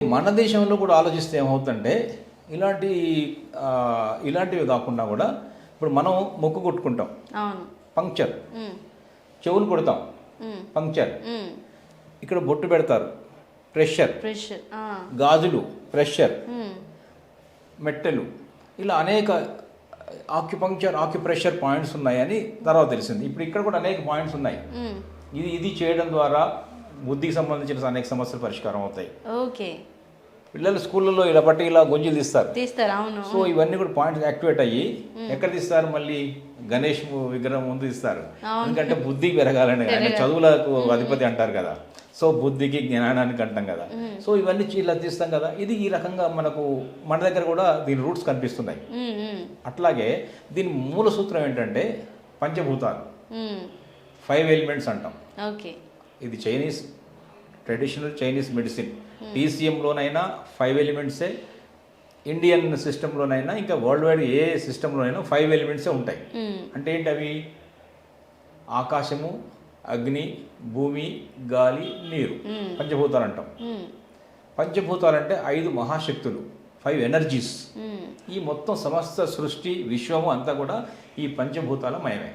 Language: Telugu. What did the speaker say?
మన దేశంలో కూడా ఆలోచిస్తే ఏమవుతుందంటే ఇలాంటి ఇలాంటివి కాకుండా కూడా ఇప్పుడు మనం ముక్కు కొట్టుకుంటాం, అవును, పంక్చర్, చెవులు కొడతాం, పంక్చర్, ఇక్కడ బొట్టు పెడతారు, ప్రెషర్, ప్రెషర్, గాజులు, ప్రెషర్, మెట్టెలు, ఇలా అనేక ఆక్యుప్రెషర్ పాయింట్స్ ఉన్నాయని తర్వాత తెలిసింది. ఇప్పుడు ఇక్కడ కూడా అనేక పాయింట్స్ ఉన్నాయి. ఇది చేయడం ద్వారా బుద్ధికి సంబంధించిన అనేక సమస్యలు పరిష్కారం అవుతాయి. ఓకే, పిల్లలు స్కూళ్ళలో ఇలా బట్టి ఇలా గొంజులు తీస్తారు. అవును. సో ఇవన్నీ కూడా పాయింట్స్ యాక్టివేట్ అయ్యి ఎక్కడ తీస్తారు, మళ్ళీ గణేష్ విగ్రహం ముందు తీస్తారు. ఎందుకంటే బుద్ధికి పెరగాలని, ఆయన చదువులకు అధిపతి అంటారు కదా, సో బుద్ధికి జ్ఞానానికి అంటాం కదా. సో ఇవన్నీ ఇలా తీస్తాం కదా. ఇది ఈ రకంగా మన దగ్గర కూడా దీని రూట్స్ కనిపిస్తున్నాయి. అట్లాగే దీని మూల సూత్రం ఏంటంటే పంచభూతాలు, 5 ఎలిమెంట్స్ అంటాం. ఓకే, ఇది ట్రెడిషనల్ చైనీస్ మెడిసిన్. టీసీఎంలోనైనా 5 ఎలిమెంట్సే, ఇండియన్ సిస్టంలోనైనా ఇంకా వరల్డ్ వైడ్ ఏ సిస్టంలోనైనా 5 ఎలిమెంట్సే ఉంటాయి. అంటే ఏంటి అవి? ఆకాశము, అగ్ని, భూమి, గాలి, నీరు, పంచభూతాలు అంటాం. పంచభూతాలు అంటే 5 మహాశక్తులు, 5 ఎనర్జీస్. ఈ మొత్తం సమస్త సృష్టి విశ్వము అంతా కూడా ఈ పంచభూతాల మయమే.